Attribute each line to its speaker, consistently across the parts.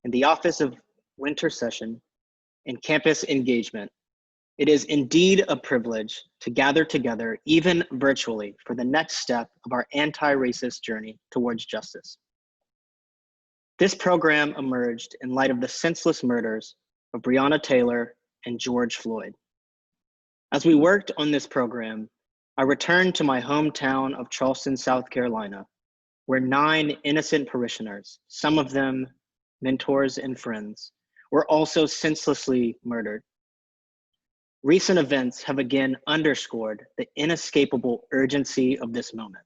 Speaker 1: in the Office of Winter Session and Campus Engagement, it is indeed a privilege to gather together, even virtually, for the next step of our anti-racist journey towards justice. This program emerged in light of the senseless murders of Breonna Taylor and George Floyd. As we worked on this program, I returned to my hometown of Charleston, South Carolina, where 9 innocent parishioners, some of them mentors and friends, were also senselessly murdered. Recent events have again underscored the inescapable urgency of this moment.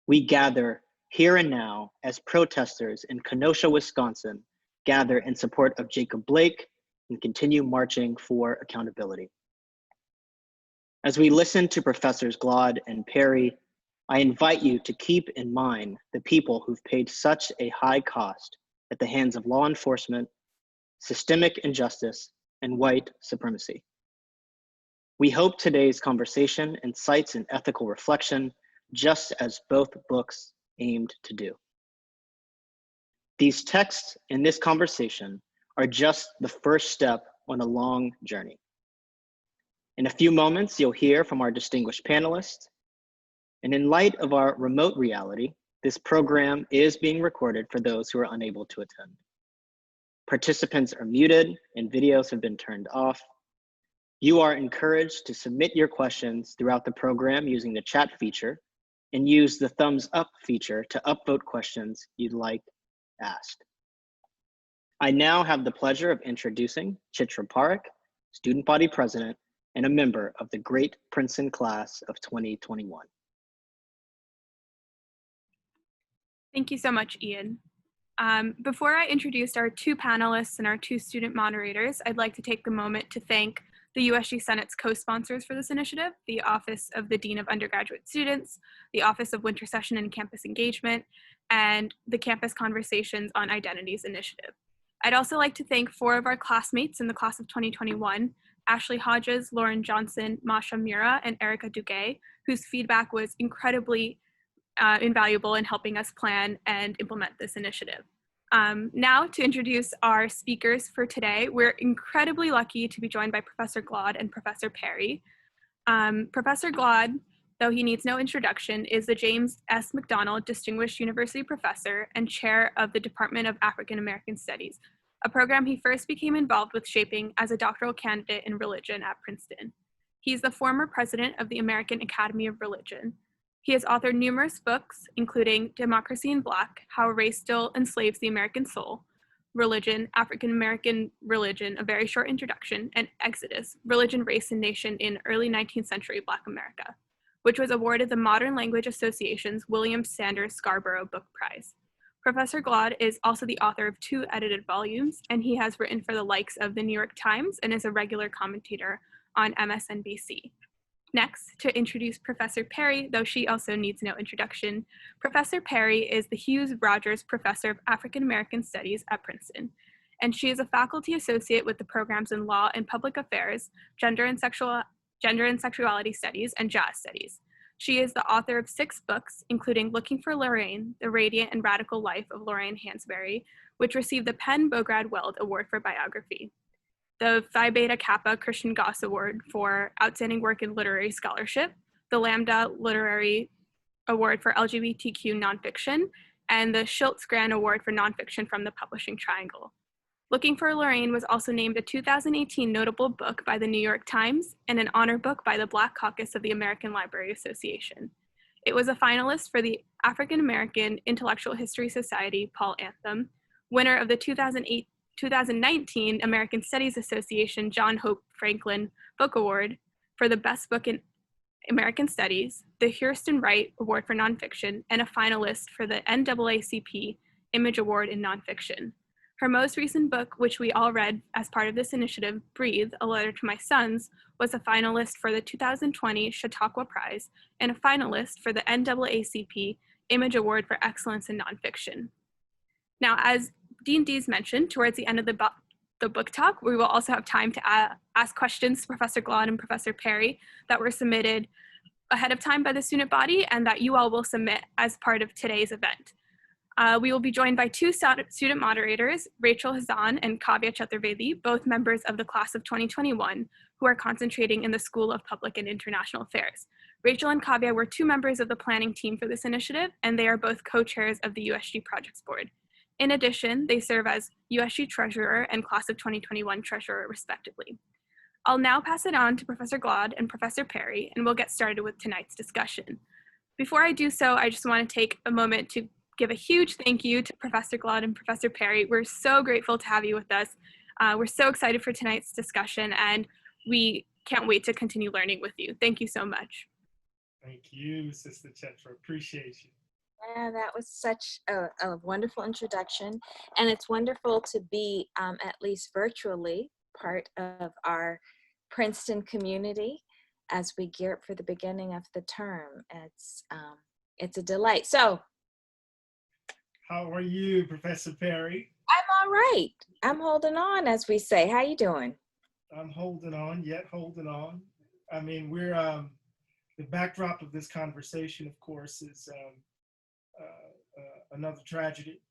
Speaker 1: We gather here and now as protesters in Kenosha, Wisconsin, gather in support of Jacob Blake and continue marching for accountability. As we listen to Professors Glaude and Perry, I invite you to keep in mind the people who've paid such a high cost at the hands of law enforcement, systemic injustice, and white supremacy. We hope today's conversation incites an ethical reflection, just as both books aimed to do. These texts in this conversation are just the first step on a long journey. In a few moments, you'll hear from our distinguished panelists. And in light of our remote reality, this program is being recorded for those who are unable to attend. Participants are muted and videos have been turned off. You are encouraged to submit your questions throughout the program using the chat feature and use the thumbs up feature to upvote questions you'd like asked. I now have the pleasure of introducing Chitra Parekh, student body president and a member of the great Princeton class of 2021.
Speaker 2: Thank you so much, Ian. Before I introduce our 2 panelists and our 2 student moderators, I'd like to take the moment to thank the USG Senate's co-sponsors for this initiative, the Office of the Dean of Undergraduate Students, the Office of Winter Session and Campus Engagement, and the Campus Conversations on Identities Initiative. I'd also like to thank 4 of our classmates in the class of 2021, Ashley Hodges, Lauren Johnson, Masha Mura, and Erica Duguay, whose feedback was incredibly invaluable in helping us plan and implement this initiative. Now to introduce our speakers for today, we're incredibly lucky to be joined by Professor Glaude and Professor Perry. Professor Glaude, though he needs no introduction, is the James S. McDonald Distinguished University Professor and Chair of the Department of African American Studies, a program he first became involved with shaping as a doctoral candidate in religion at Princeton. He's the former president of the American Academy of Religion. He has authored numerous books, including Democracy in Black, How Race Still Enslaves the American Soul, Religion, African American Religion, A Very Short Introduction, and Exodus, Religion, Race, and Nation in Early 19th Century Black America, which was awarded the Modern Language Association's William Sanders Scarborough Book Prize. Professor Glaude is also the author of 2 edited volumes, and he has written for the likes of the New York Times and is a regular commentator on MSNBC. Next, to introduce Professor Perry, though she also needs no introduction, Professor Perry is the Hughes Rogers Professor of African American Studies at Princeton, and she is a faculty associate with the programs in Law and Public Affairs, Gender and Sexuality Studies, and Jazz Studies. She is the author of 6 books, including Looking for Lorraine, The Radiant and Radical Life of Lorraine Hansberry, which received the Penn Bograd Weld Award for Biography, the Phi Beta Kappa Christian Goss Award for Outstanding Work in Literary Scholarship, the Lambda Literary Award for LGBTQ Nonfiction, and the Schultz Grant Award for Nonfiction from the Publishing Triangle. Looking for Lorraine was also named a 2018 notable book by the New York Times and an honor book by the Black Caucus of the American Library Association. It was a finalist for the African American Intellectual History Society Paul Anthem, winner of the 2019 American Studies Association John Hope Franklin Book Award for the Best Book in American Studies, the Hurston Wright Award for Nonfiction, and a finalist for the NAACP Image Award in Nonfiction. Her most recent book, which we all read as part of this initiative, Breathe, A Letter to My Sons, was a finalist for the 2020 Chautauqua Prize and a finalist for the NAACP Image Award for Excellence in Nonfiction. Now, as Dean Dees mentioned, towards the end of the book talk, we will also have time to ask questions to Professor Glaude and Professor Perry that were submitted ahead of time by the student body and that you all will submit as part of today's event. We will be joined by two student moderators, Rachel Hazaan and Kavya Chaturvedi, both members of the class of 2021, who are concentrating in the School of Public and International Affairs. Rachel and Kavya were two members of the planning team for this initiative, and they are both co-chairs of the USG Projects Board. In addition, they serve as USG Treasurer and Class of 2021 Treasurer, respectively. I'll now pass it on to Professor Glaude and Professor Perry, and we'll get started with tonight's discussion. Before I do so, I just want to take a moment to give a huge thank you to Professor Glaude and Professor Perry. We're so grateful to have you with us. We're so excited for tonight's discussion, and we can't wait to continue learning with you. Thank you so much.
Speaker 3: Thank you, Sister Chetra. Appreciate you.
Speaker 4: Yeah, that was such a wonderful introduction, and it's wonderful to be, at least virtually, part of our Princeton community as we gear up for the beginning of the term. It's a delight. So,
Speaker 3: how are you, Professor Perry?
Speaker 4: I'm all right. I'm holding on, as we say. How you doing?
Speaker 3: I'm holding on, yet holding on. I mean, we're the backdrop of this conversation, of course, is another tragedy.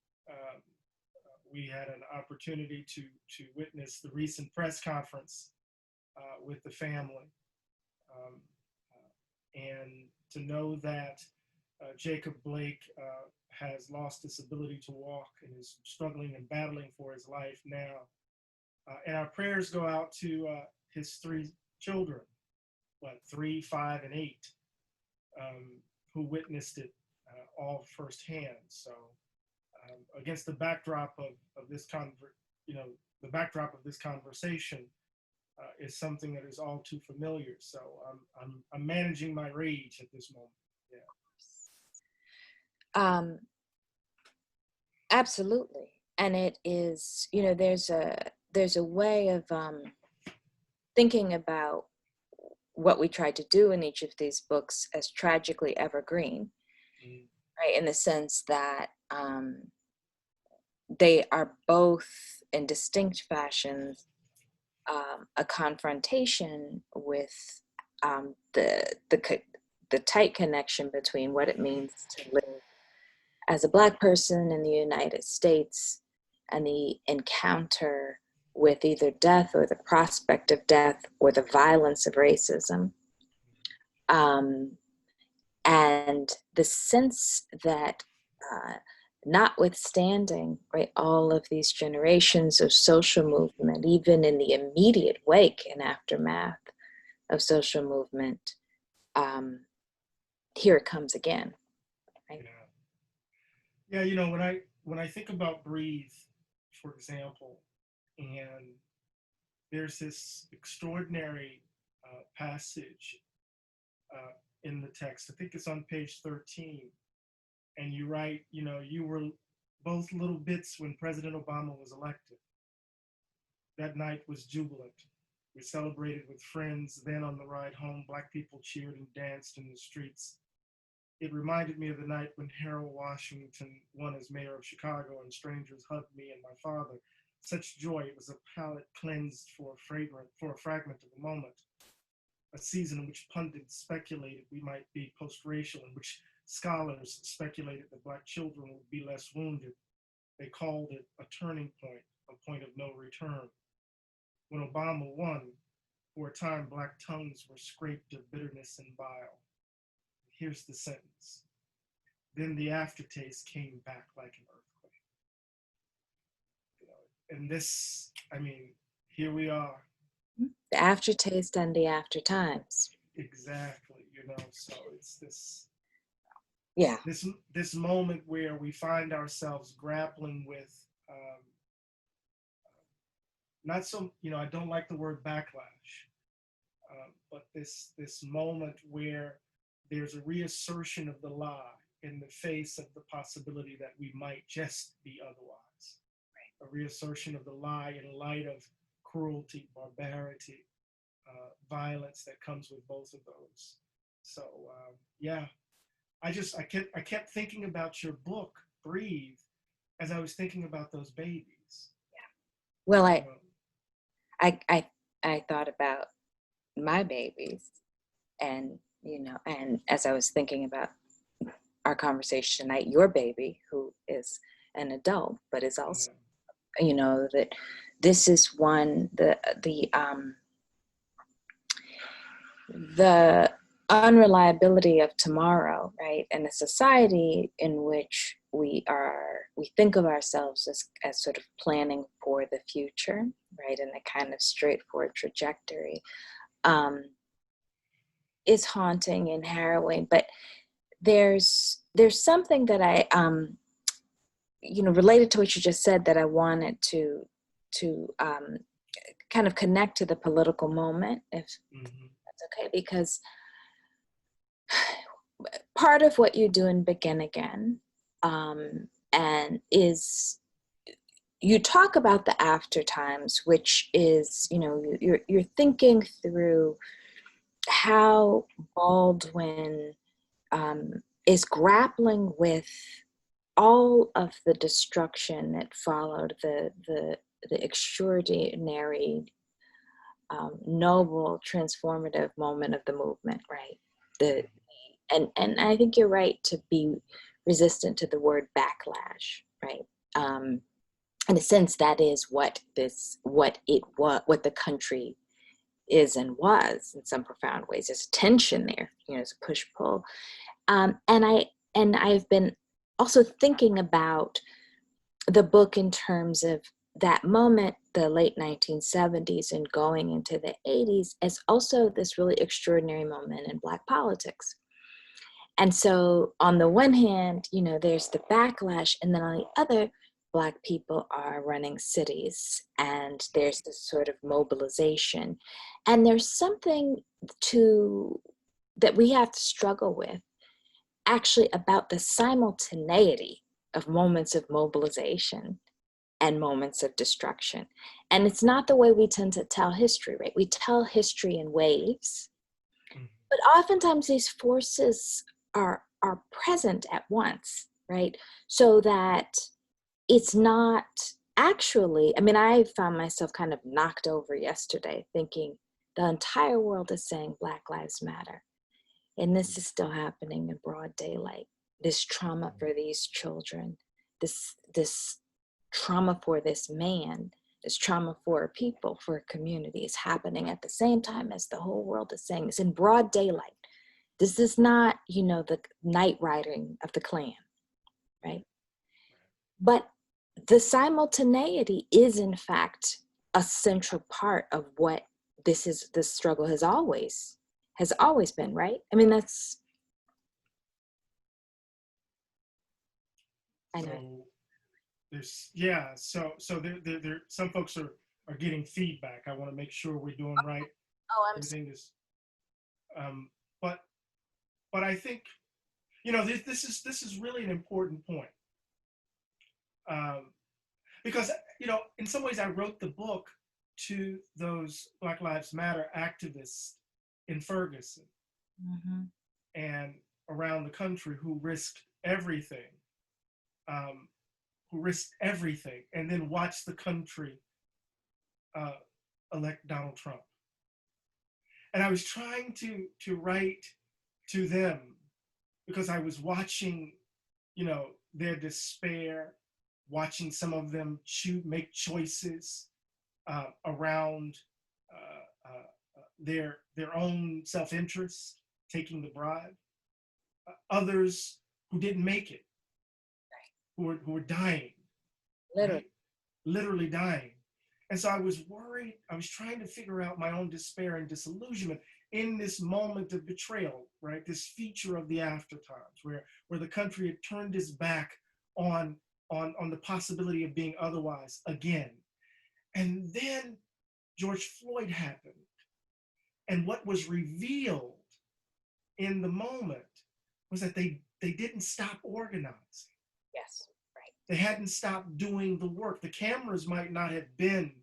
Speaker 3: We had an opportunity to witness the recent press conference with the family, and to know that Jacob Blake has lost his ability to walk and is struggling and battling for his life now. And our prayers go out to his three children, 3, 5, and 8, who witnessed it all firsthand. So against the backdrop of this the backdrop of this conversation is something that is all too familiar. So I'm managing my rage at this moment. Yeah.
Speaker 4: Absolutely. And it is, there's a way of thinking about what we tried to do in each of these books as tragically evergreen, right? In the sense that they are both in distinct fashions a confrontation with the tight connection between what it means to live as a Black person in the United States and the encounter with either death or the prospect of death or the violence of racism. And the sense that notwithstanding, right, all of these generations of social movement, even in the immediate wake and aftermath of social movement, here it comes again. Right?
Speaker 3: Yeah, when I think about Breathe, for example, and there's this extraordinary passage in the text. I think it's on page 13. And you write, you were both little bits when President Obama was elected. That night was jubilant. We celebrated with friends. Then on the ride home, Black people cheered and danced in the streets. It reminded me of the night when Harold Washington won as mayor of Chicago and strangers hugged me and my father. Such joy, it was a palate cleansed for a fragment of a moment. A season in which pundits speculated we might be post-racial, in which scholars speculated that Black children would be less wounded. They called it a turning point, a point of no return. When Obama won, for a time, Black tongues were scraped of bitterness and bile. Here's the sentence. Then the aftertaste came back like an earthquake. And this, here we are.
Speaker 4: The aftertaste and the after times.
Speaker 3: Exactly, so it's this.
Speaker 4: Yeah.
Speaker 3: This moment where we find ourselves grappling with, not so, I don't like the word backlash, but this moment where there's a reassertion of the lie in the face of the possibility that we might just be otherwise. Right. A reassertion of the lie in light of cruelty, barbarity, violence that comes with both of those. So yeah, I kept thinking about your book, Breathe, as I was thinking about those babies.
Speaker 4: Yeah. Well, I thought about my babies, and and as I was thinking about our conversation tonight, your baby, who is an adult, but is also, you know, that this is one, the unreliability of tomorrow, right? And a society in which we think of ourselves as sort of planning for the future, right? In a kind of straightforward trajectory, is haunting and harrowing. But there's something that I, you know, related to what you just said, that I wanted to kind of connect to the political moment, if that's okay, because part of what you do in Begin Again, and is you talk about the after times, which is, you know, you're thinking through how Baldwin is grappling with all of the destruction that followed the extraordinary, noble, transformative moment of the movement, right? And I think you're right to be resistant to the word backlash, right? In a sense, that is what the country is and was in some profound ways. There's tension there, you know, it's a push-pull. And I've been also thinking about the book in terms of that moment, the late 1970s and going into the 80s, as also this really extraordinary moment in Black politics. And so on the one hand, you know, there's the backlash, and then on the other, Black people are running cities, and there's this sort of mobilization. And there's something that we have to struggle with, actually, about the simultaneity of moments of mobilization and moments of destruction. And it's not the way we tend to tell history, right? We tell history in waves, but oftentimes these forces are present at once, right? So that it's not actually, I mean, I found myself kind of knocked over yesterday thinking the entire world is saying Black Lives Matter. And this is still happening in broad daylight. This trauma for these children, this trauma for this man, this trauma for a people, for a community is happening at the same time as the whole world is saying this in broad daylight. This is not, you know, the night riding of the Klan, right? But the simultaneity is, in fact, a central part of what this struggle has always been, right? I mean, that's, I know.
Speaker 3: So there some folks are getting feedback. I want to make sure we're doing right.
Speaker 4: Oh, I'm
Speaker 3: Everything is, but I think, you know, this is really an important point, because, you know, in some ways I wrote the book to those Black Lives Matter activists in Ferguson and around the country who risked everything, and then watched the country elect Donald Trump. And I was trying to write to them because I was watching, you know, their despair, watching some of them make choices around their own self-interest, taking the bribe. Others who didn't make it, who were dying, literally dying. And so I was worried. I was trying to figure out my own despair and disillusionment in this moment of betrayal, right? This feature of the after times, where the country had turned its back on the possibility of being otherwise again. And then George Floyd happened. And what was revealed in the moment was that they didn't stop organizing.
Speaker 4: Yes, right.
Speaker 3: They hadn't stopped doing the work. The cameras might not have been,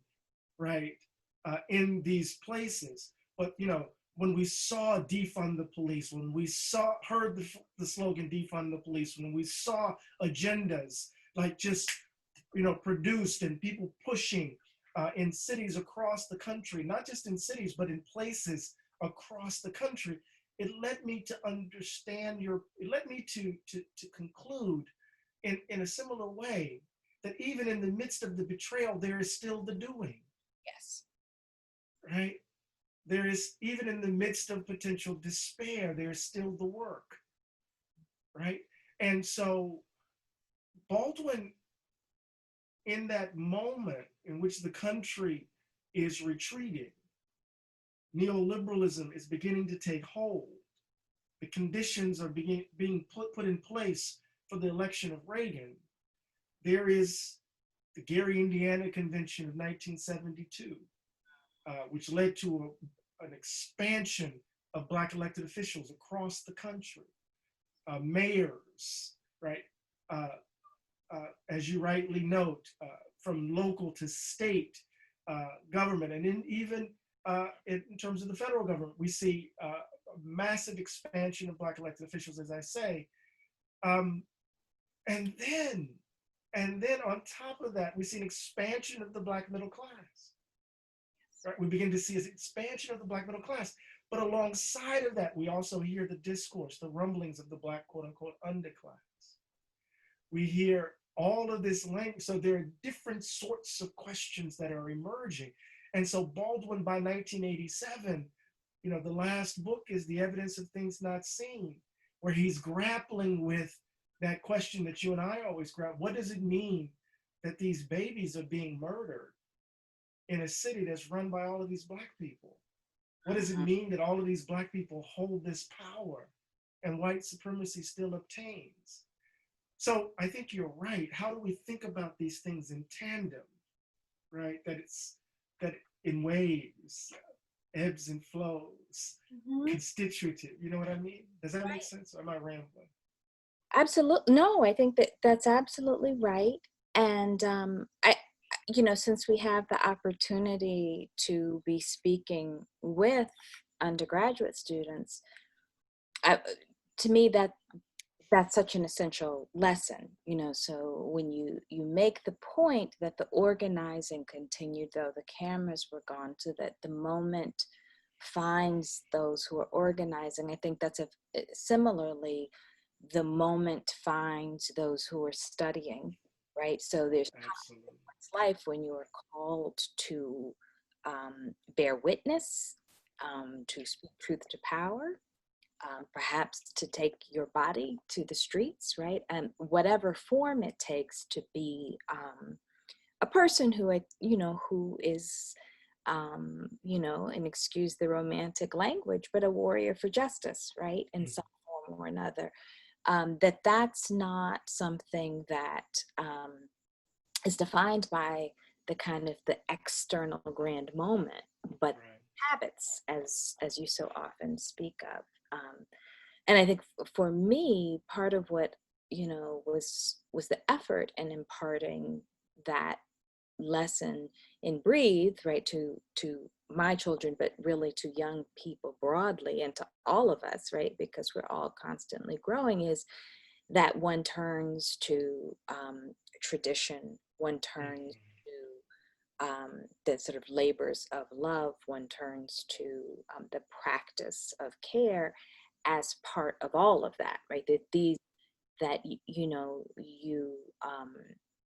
Speaker 3: right, in these places, but, you know, when we saw defund the police, when we heard the slogan defund the police, when we saw agendas like just, you know, produced and people pushing in cities across the country, not just in cities, but in places across the country, it led me to understand it led me to conclude in a similar way that even in the midst of the betrayal, there is still the doing.
Speaker 4: Yes.
Speaker 3: Right? There is, even in the midst of potential despair, there is still the work. Right? And so Baldwin, in that moment in which the country is retreating, neoliberalism is beginning to take hold. The conditions are being put in place for the election of Reagan. There is the Gary, Indiana Convention of 1972, which led to an expansion of Black elected officials across the country. Mayors, right? As you rightly note, from local to state government, and even in terms of the federal government, we see a massive expansion of Black elected officials, as I say. And then on top of that, we see an expansion of the Black middle class. Right? We begin to see an expansion of the Black middle class. But alongside of that, we also hear the discourse, the rumblings of the Black quote unquote underclass. We hear all of this language. So there are different sorts of questions that are emerging. And so Baldwin, by 1987, the last book is The Evidence of Things Not Seen, where he's grappling with that question that you and I always grab. What does it mean that these babies are being murdered in a city that's run by all of these Black people? What does it mean that all of these Black people hold this power and white supremacy still obtains? So I think you're right. How do we think about these things in tandem, right? That in waves, ebbs and flows, constitutive, you know what I mean? Does that make sense? Or am I rambling?
Speaker 4: Absolutely. No, I think that's absolutely right. And since we have the opportunity to be speaking with undergraduate students, to me that's such an essential lesson. So when you make the point that the organizing continued though the cameras were gone, so that the moment finds those who are organizing, I think that's similarly the moment finds those who are studying, right? So there's one's life when you are called to bear witness, to speak truth to power, perhaps to take your body to the streets, right? And whatever form it takes to be a person who is, and excuse the romantic language, but a warrior for justice, right? In some form or another. That's not something that is defined by the kind of the external grand moment, but habits, as you so often speak of. And I think for me, part of what was the effort in imparting that lesson in Breathe, right, to my children, but really to young people broadly and to all of us, right, because we're all constantly growing, is that one turns to tradition, one turns to the sort of labors of love, one turns to the practice of care as part of all of that, right?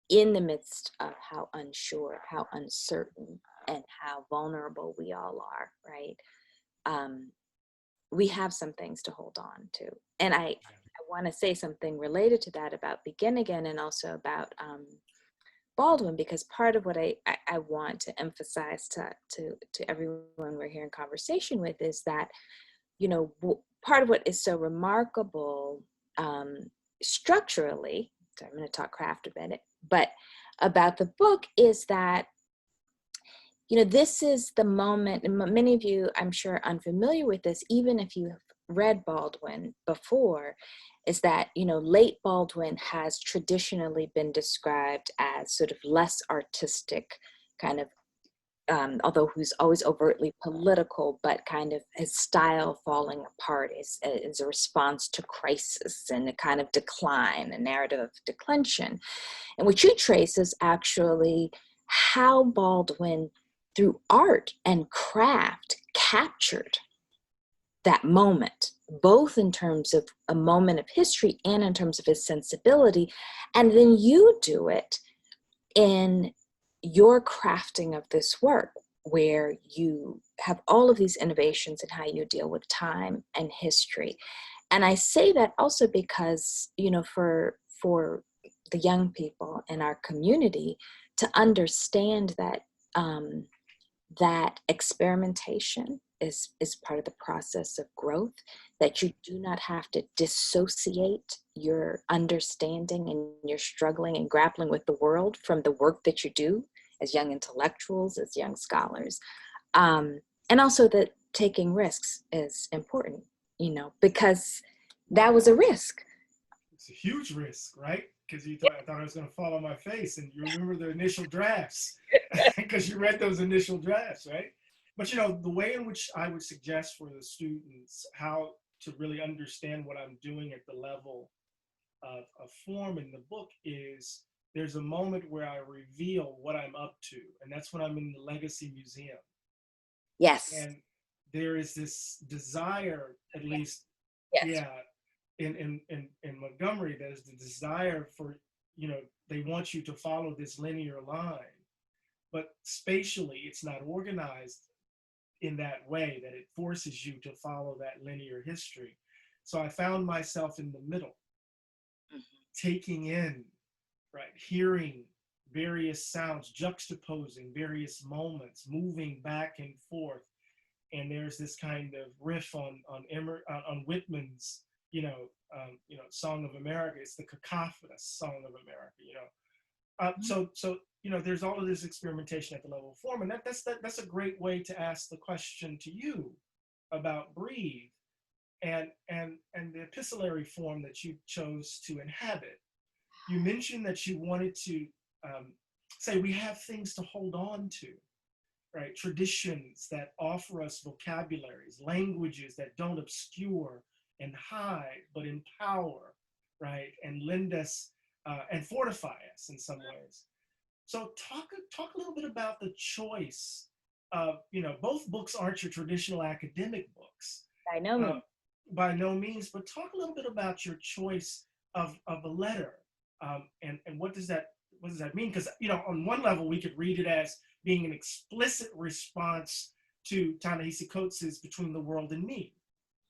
Speaker 4: In the midst of how unsure, how uncertain, and how vulnerable we all are, right? We have some things to hold on to. And I want to say something related to that about Begin Again, and also about Baldwin, because part of what I want to emphasize to everyone we're here in conversation with is that, part of what is so remarkable structurally, so I'm going to talk craft a minute, but about the book is that, this is the moment, and many of you, I'm sure, are unfamiliar with this, even if you have read Baldwin before, is that, late Baldwin has traditionally been described as sort of less artistic, kind of, although who's always overtly political, but kind of his style falling apart is a response to crisis and a kind of decline, a narrative of declension. And what you trace is actually how Baldwin, through art and craft, captured that moment both in terms of a moment of history and in terms of his sensibility. And then you do it in your crafting of this work, where you have all of these innovations in how you deal with time and history. And I say that also because, you know, for the young people in our community to understand that that experimentation is part of the process of growth, that you do not have to dissociate your understanding and your struggling and grappling with the world from the work that you do as young intellectuals, as young scholars. And also that taking risks is important, you know, because that was a risk.
Speaker 3: It's a huge risk, right? Because I thought I was going to fall on my face, and you remember the initial drafts because you read those initial drafts, right? But you know, the way in which I would suggest for the students how to really understand what I'm doing at the level of form in the book is there's a moment where I reveal what I'm up to, and that's when I'm in the Legacy Museum.
Speaker 4: Yes.
Speaker 3: And there is this desire, at least,
Speaker 4: Yes.
Speaker 3: yeah, in Montgomery, there's the desire for, you know, they want you to follow this linear line, but spatially it's not organized in that way that it forces you to follow that linear history. So I found myself in the middle, taking in, right, hearing various sounds, juxtaposing various moments, moving back and forth. And there's this kind of riff on Whitman's, Song of America. It's the cacophonous Song of America, you know. So you know, there's all of this experimentation at the level of form, and that's a great way to ask the question to you about Breathe and the epistolary form that you chose to inhabit. You mentioned that you wanted to say we have things to hold on to, right? Traditions that offer us vocabularies, languages that don't obscure and hide, but empower, right? And lend us and fortify us in some ways. So talk a little bit about the choice of, you know, both books aren't your traditional academic books.
Speaker 4: By no means.
Speaker 3: By no means, but talk a little bit about your choice of a letter and what does that mean? Because, you know, on one level, we could read it as being an explicit response to Ta-Nehisi Coates's Between the World and Me,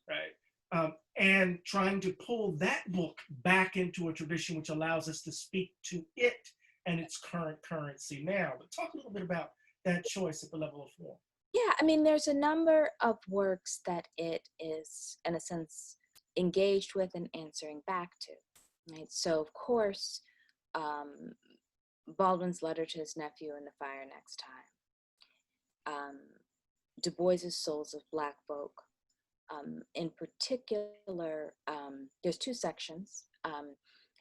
Speaker 3: right? And trying to pull that book back into a tradition which allows us to speak to it and its current currency now. But talk a little bit about that choice at the level of form.
Speaker 4: Yeah, I mean, there's a number of works that it is, in a sense, engaged with and answering back to, right? So, of course, Baldwin's letter to his nephew in The Fire Next Time, Du Bois's Souls of Black Folk. In particular, there's two sections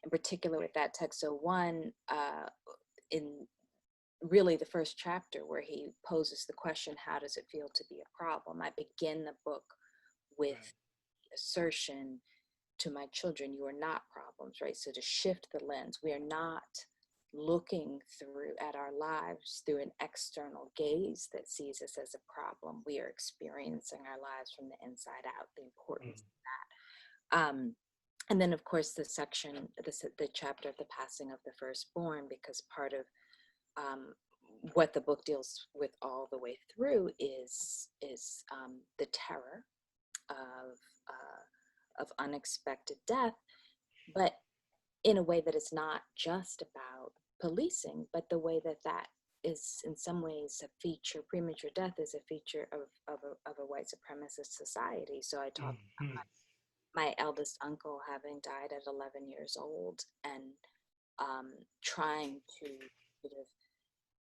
Speaker 4: in particular with that text. So one, in really the first chapter where he poses the question, how does it feel to be a problem? I begin the book with the assertion to my children, you are not problems, right? So to shift the lens, we are not looking through at our lives through an external gaze that sees us as a problem. We are experiencing our lives from the inside out, the importance of that. And then of course the section, the chapter of the passing of the firstborn, because part of what the book deals with all the way through is the terror of unexpected death, but in a way that is not just about policing, but the way that that is in some ways a feature, premature death is a feature of a white supremacist society. So I talk about my eldest uncle having died at 11 years old and trying to sort of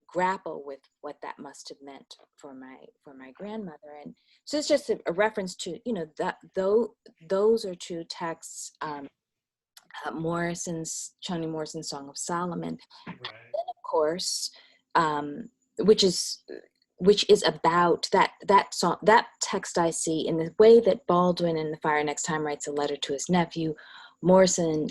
Speaker 4: grapple with what that must have meant for my grandmother. And so it's just a reference to, you know, that those are two texts, Toni Morrison's Song of Solomon, right. And then of course, which is about that song, that text I see in the way that Baldwin in The Fire Next Time writes a letter to his nephew. Morrison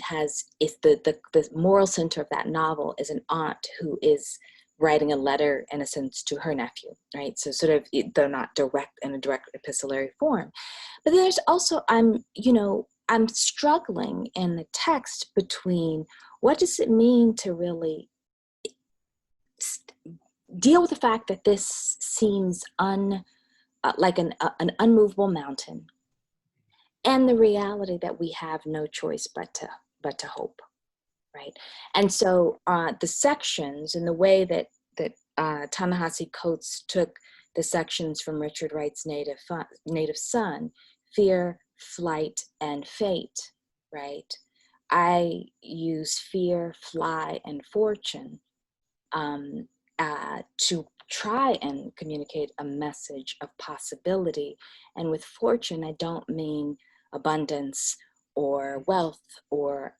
Speaker 4: is the moral center of that novel is an aunt who is writing a letter, in a sense, to her nephew, right? So sort of, they're not direct in a direct epistolary form. But there's also, I'm struggling in the text between what does it mean to really deal with the fact that this seems like an unmovable mountain, and the reality that we have no choice but to hope, right? And so the sections and the way that Ta-Nehisi Coates took the sections from Richard Wright's Native Son, fear, flight, and fate, right? I use fear, fly, and fortune to try and communicate a message of possibility. And with fortune, I don't mean abundance or wealth or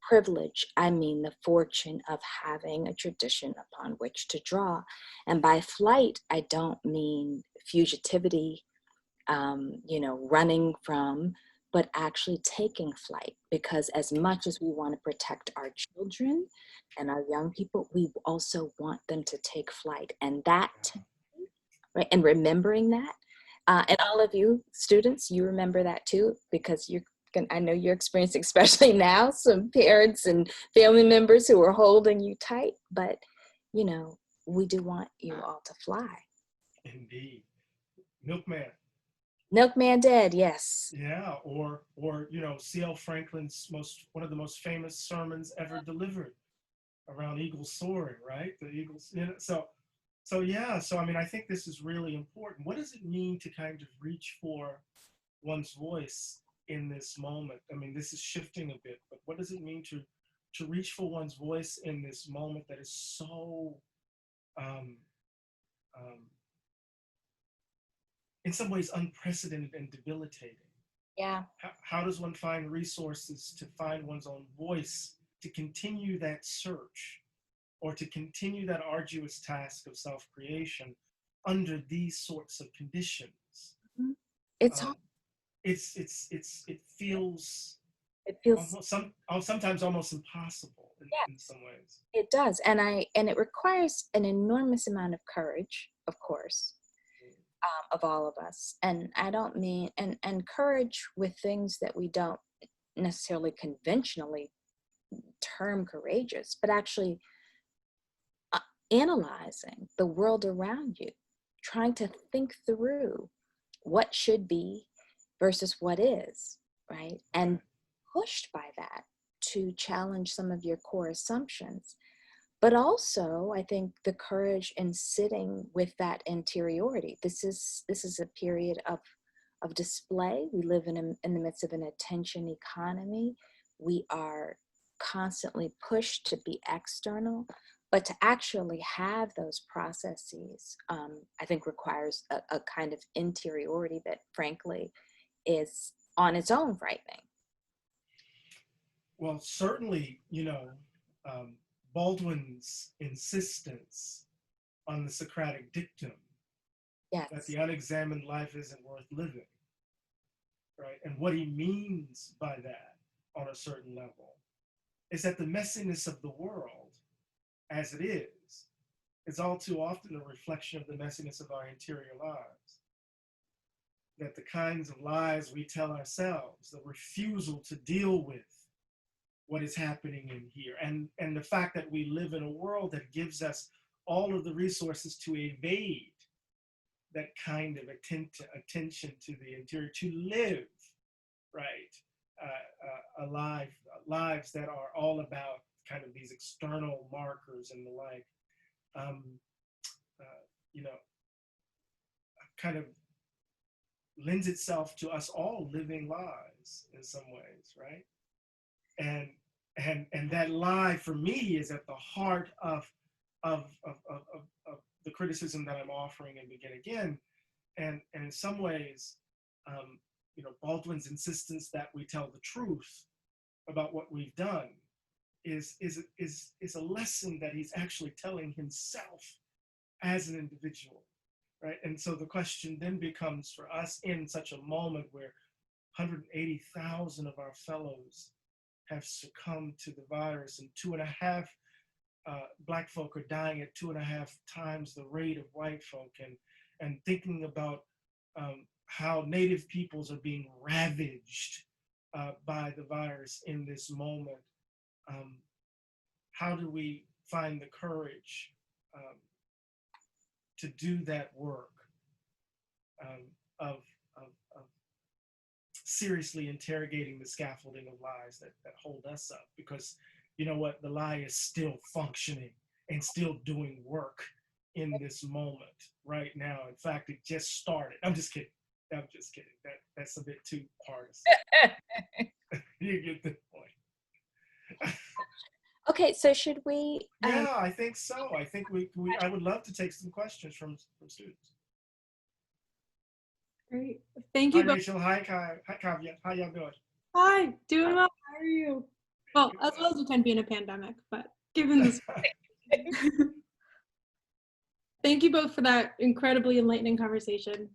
Speaker 4: privilege. I mean the fortune of having a tradition upon which to draw. And by flight, I don't mean fugitivity, running from, but actually taking flight. Because as much as we want to protect our children and our young people, we also want them to take flight. And that, right, and remembering that, and all of you students, you remember that too, because I know you're experiencing, especially now, some parents and family members who are holding you tight, but we do want you all to fly.
Speaker 3: Indeed. Milkman.
Speaker 4: Milkman dead, yes.
Speaker 3: Yeah, or C.L. Franklin's one of the most famous sermons ever delivered around eagles soaring, right? The eagles, so yeah, so I mean, I think this is really important. What does it mean to kind of reach for one's voice in this moment? I mean, this is shifting a bit, but what does it mean to reach for one's voice in this moment that is so in some ways unprecedented and debilitating?
Speaker 4: Yeah.
Speaker 3: How does one find resources to find one's own voice, to continue that search, or to continue that arduous task of self-creation under these sorts of conditions?
Speaker 4: Mm-hmm. It's hard.
Speaker 3: It feels sometimes almost impossible in some ways.
Speaker 4: It does, and it requires an enormous amount of courage, of course, of all of us. And I don't mean and courage with things that we don't necessarily conventionally term courageous, but actually analyzing the world around you, trying to think through what should be versus what is, right? And pushed by that to challenge some of your core assumptions. But also, I think the courage in sitting with that interiority. This is a period of display. We live in the midst of an attention economy. We are constantly pushed to be external, but to actually have those processes, I think requires a kind of interiority that, frankly, is on its own frightening.
Speaker 3: Well, certainly, Baldwin's insistence on the Socratic dictum,
Speaker 4: yes,
Speaker 3: that the unexamined life isn't worth living, right? And what he means by that on a certain level is that the messiness of the world as it is all too often a reflection of the messiness of our interior lives. That the kinds of lies we tell ourselves, the refusal to deal with what is happening in here, and the fact that we live in a world that gives us all of the resources to evade that kind of attention to the interior, to live, right, lives that are all about kind of these external markers and the like, kind of lends itself to us all living lives in some ways, right? And that lie for me is at the heart of the criticism that I'm offering and Begin Again. And in some ways, Baldwin's insistence that we tell the truth about what we've done is a lesson that he's actually telling himself as an individual, right? And so the question then becomes for us in such a moment where 180,000 of our fellows have succumbed to the virus, and 2.5 Black folk are dying at 2.5 times the rate of white folk, and thinking about how Native peoples are being ravaged by the virus in this moment. How do we find the courage to do that work of seriously interrogating the scaffolding of lies that hold us up? Because you know what, the lie is still functioning and still doing work in this moment right now. In fact, it just started. I'm just kidding. That's a bit too partisan. You get the point.
Speaker 4: Okay, so should we?
Speaker 3: Yeah, I think so. I think I would love to take some questions from students.
Speaker 2: Great. Thank
Speaker 3: Hi,
Speaker 2: you both.
Speaker 3: Rachel. Hi, Kavya. How y'all doing?
Speaker 2: Hi, doing well. How are you? Well, as well as we can be in a pandemic, but given this. Thank you both for that incredibly enlightening conversation.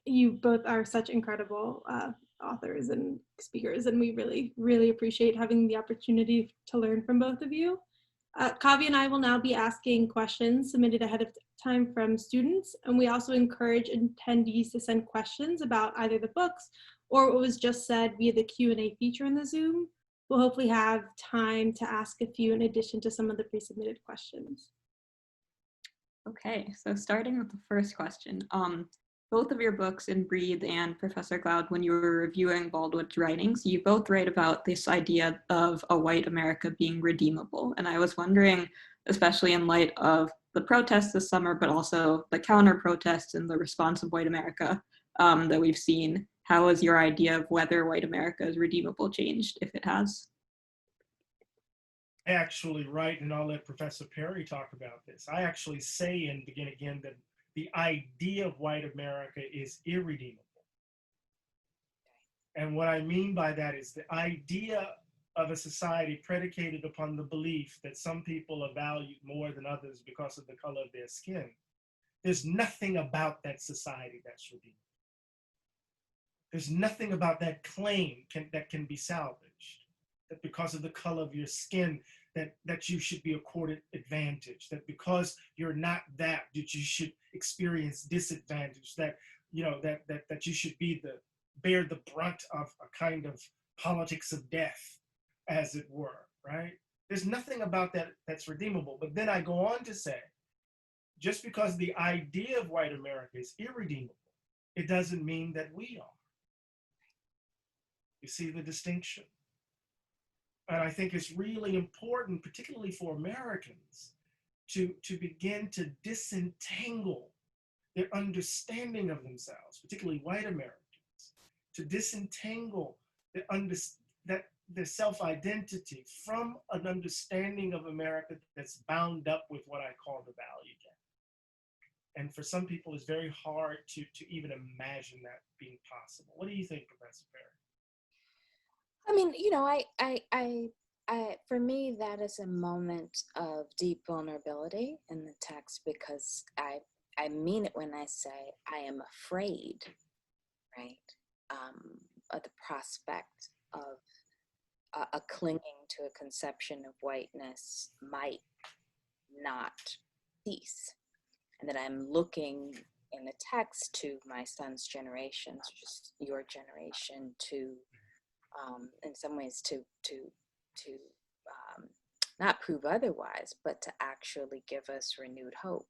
Speaker 2: You both are such incredible authors and speakers, and we really, really appreciate having the opportunity to learn from both of you. Kavya and I will now be asking questions submitted ahead of time from students, and we also encourage attendees to send questions about either the books or what was just said via the Q&A feature in the Zoom. We'll hopefully have time to ask a few in addition to some of the pre-submitted questions.
Speaker 5: Okay, so starting with the first question, both of your books in Breathe and Professor Cloud, when you were reviewing Baldwin's writings, you both write about this idea of a white America being redeemable. And I was wondering, especially in light of the protests this summer, but also the counter protests and the response of white America that we've seen, how has your idea of whether white America is redeemable changed, if it has?
Speaker 3: I actually write, and I'll let Professor Perry talk about this. I actually say and Begin Again that the idea of white America is irredeemable. And what I mean by that is the idea of a society predicated upon the belief that some people are valued more than others because of the color of their skin. There's nothing about that society that's redeemable. There's nothing about that claim that can be salvaged, that because of the color of your skin, that you should be accorded advantage, that because you're not that you should experience disadvantage, that you know that you should bear the brunt of a kind of politics of death, as it were, right? There's nothing about that that's redeemable. But then I go on to say, just because the idea of white America is irredeemable, it doesn't mean that we are. You see the distinction? And I think it's really important, particularly for Americans, to begin to disentangle their understanding of themselves, particularly white Americans, to disentangle their self-identity from an understanding of America that's bound up with what I call the value gap. And for some people, it's very hard to even imagine that being possible. What do you think, Professor Perry?
Speaker 4: I mean, you know, for me, that is a moment of deep vulnerability in the text, because I mean it when I say I am afraid, right, of the prospect of a clinging to a conception of whiteness might not cease, and that I'm looking in the text to my son's generation, just your generation, to in some ways to not prove otherwise, but to actually give us renewed hope.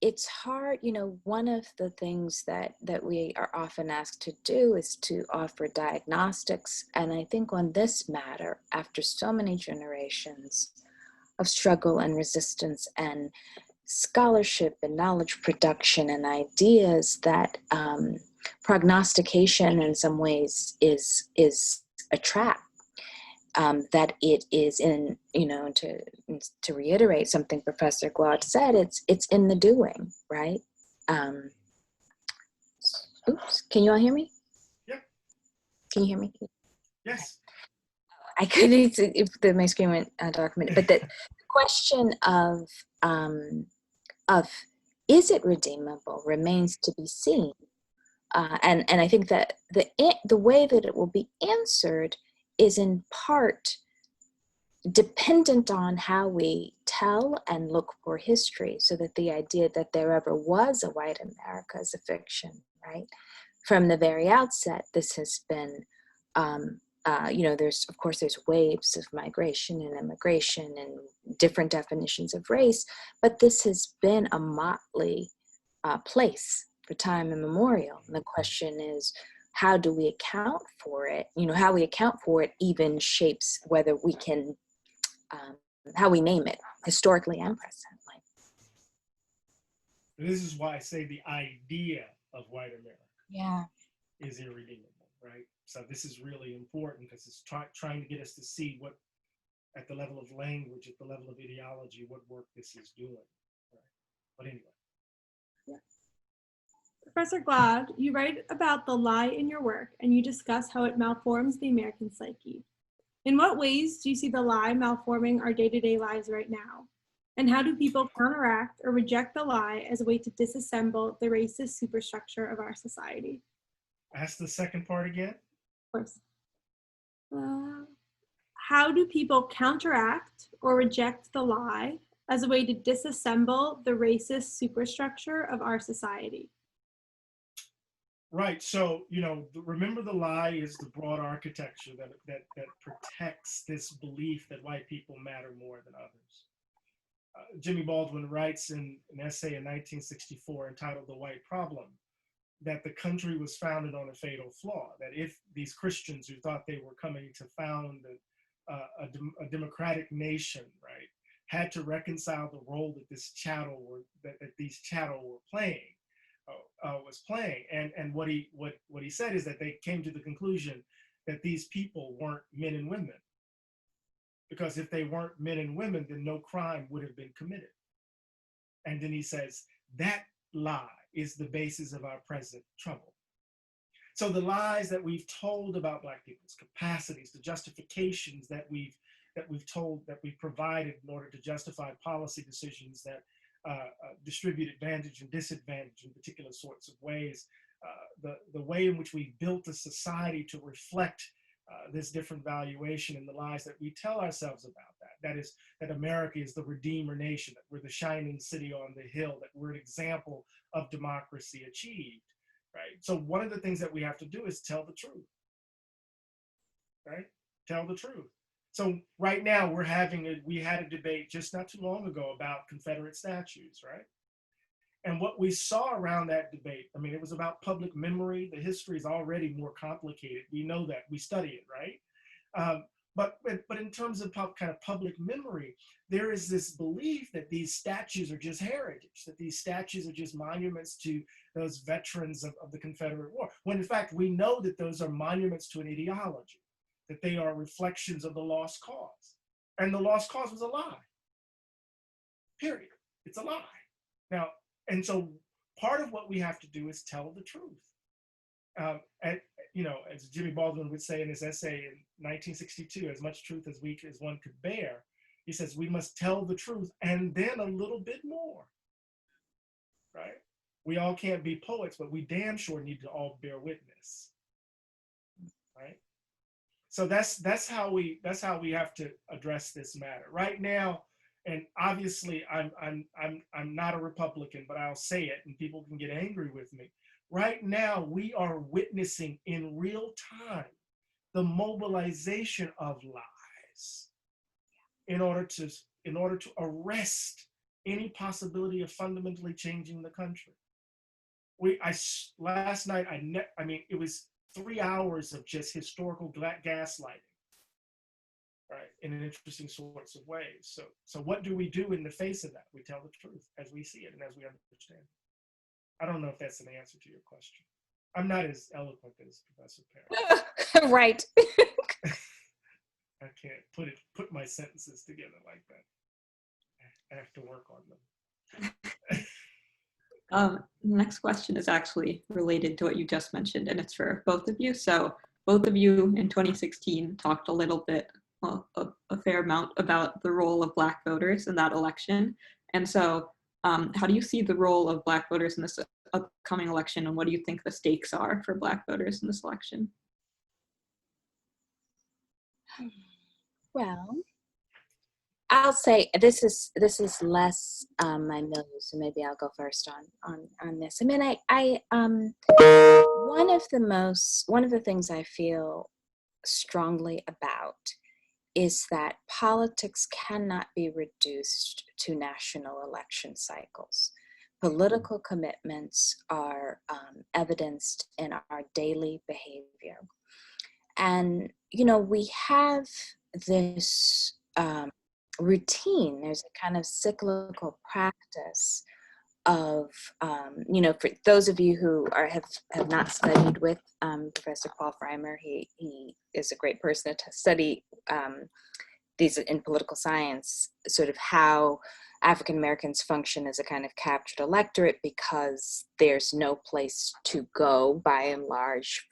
Speaker 4: It's hard, you know, one of the things that we are often asked to do is to offer diagnostics. And I think on this matter, after so many generations of struggle and resistance and scholarship and knowledge production and ideas, that prognostication in some ways is a trap, that it is in, you know, to reiterate something Professor Glaude said, it's in the doing, right? Oops, can you all hear me?
Speaker 3: Yeah.
Speaker 4: Can you hear me?
Speaker 3: Yes.
Speaker 4: I couldn't see if my screen went documented, but the question of is it redeemable remains to be seen. And I think that the way that it will be answered is in part dependent on how we tell and look for history, so that the idea that there ever was a white America is a fiction, right? From the very outset, this has been, there's, of course, there's waves of migration and immigration and different definitions of race, but this has been a motley place for time immemorial. And the question is, how do we account for it? How we account for it even shapes whether we can, how we name it, historically and presently.
Speaker 3: This is why I say the idea of white America is irredeemable, right? So this is really important, because it's trying to get us to see what, at the level of language, at the level of ideology, what work this is doing, right? But anyway.
Speaker 2: Yeah. Professor Glad, you write about the lie in your work, and you discuss how it malforms the American psyche. In what ways do you see the lie malforming our day-to-day lives right now? And how do people counteract or reject the lie as a way to disassemble the racist superstructure of our society?
Speaker 3: Ask the second part again.
Speaker 2: Of course. How do people counteract or reject the lie as a way to disassemble the racist superstructure of our society?
Speaker 3: Right. So, remember, the lie is the broad architecture that protects this belief that white people matter more than others. Jimmy Baldwin writes in an essay in 1964 entitled The White Problem that the country was founded on a fatal flaw, that if these Christians who thought they were coming to found a democratic nation, right, had to reconcile the role that these chattel were playing, and what he said is that they came to the conclusion that these people weren't men and women, because if they weren't men and women, then no crime would have been committed. And then he says that lie is the basis of our present trouble. So the lies that we've told about Black people's capacities, the justifications that we've provided in order to justify policy decisions that distribute advantage and disadvantage in particular sorts of ways, the way in which we built a society to reflect this different valuation, and the lies that we tell ourselves about that is that America is the Redeemer nation, that we're the shining city on the hill, that we're an example of democracy achieved, right? So one of the things that we have to do is tell the truth, right? Tell the truth. So right now we had a debate just not too long ago about Confederate statues, right? And what we saw around that debate, it was about public memory. The history is already more complicated. We know that, we study it, right? But in terms of kind of public memory, there is this belief that these statues are just heritage, that these statues are just monuments to those veterans of the Confederate War, when in fact we know that those are monuments to an ideology, that they are reflections of the lost cause. And the lost cause was a lie, period. It's a lie. Now, and so part of what we have to do is tell the truth. As Jimmy Baldwin would say in his essay in 1962, as much truth as one could bear, he says, we must tell the truth and then a little bit more, right? We all can't be poets, but we damn sure need to all bear witness, right? So that's how we have to address this matter right now. And obviously, I'm not a Republican, but I'll say it, and people can get angry with me. Right now, we are witnessing in real time the mobilization of lies in order to arrest any possibility of fundamentally changing the country. Last night, it was 3 hours of just historical gaslighting, right, in an interesting sorts of ways. So what do we do in the face of that? We tell the truth as we see it and as we understand it. I don't know if that's an answer to your question. I'm not as eloquent as Professor Perry.
Speaker 4: Right.
Speaker 3: I can't put my sentences together like that. I have to work on them.
Speaker 5: Next question is actually related to what you just mentioned, and it's for both of you. So both of you in 2016 talked a little bit, a fair amount, about the role of Black voters in that election. And so how do you see the role of Black voters in this upcoming election, and what do you think the stakes are for Black voters in this election?
Speaker 4: Well, I'll say this is less my milieu, so maybe I'll go first on this. I mean, I one of the things I feel strongly about is that politics cannot be reduced to national election cycles. Political commitments are evidenced in our daily behavior. And, we have this routine, there's a kind of cyclical practice of, for those of you who have not studied with Professor Paul Freimer, he is a great person to study these in political science, sort of how African Americans function as a kind of captured electorate, because there's no place to go by and large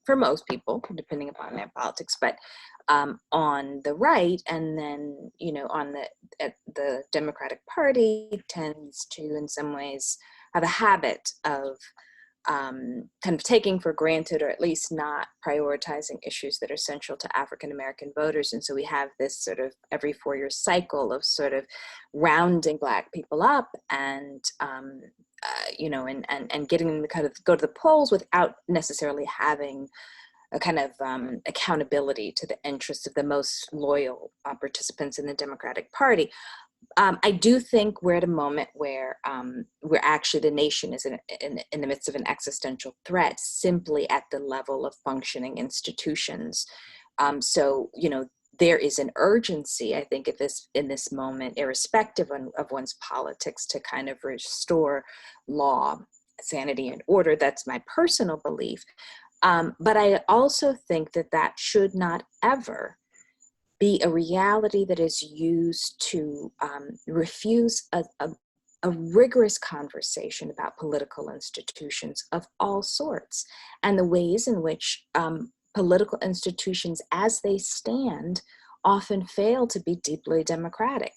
Speaker 4: for most people, depending upon their politics, but on the right, and then on the Democratic Party tends to, in some ways, have a habit of kind of taking for granted, or at least not prioritizing issues that are central to African American voters. And so we have this sort of every 4-year cycle of sort of rounding Black people up and and getting them to kind of go to the polls without necessarily having a kind of accountability to the interests of the most loyal participants in the Democratic Party. I do think we're at a moment where actually the nation is in the midst of an existential threat, simply at the level of functioning institutions. So there is an urgency, I think, in this moment, irrespective of one's politics, to kind of restore law, sanity, and order. That's my personal belief. But I also think that should not ever be a reality that is used to refuse a rigorous conversation about political institutions of all sorts, and the ways in which political institutions as they stand often fail to be deeply democratic.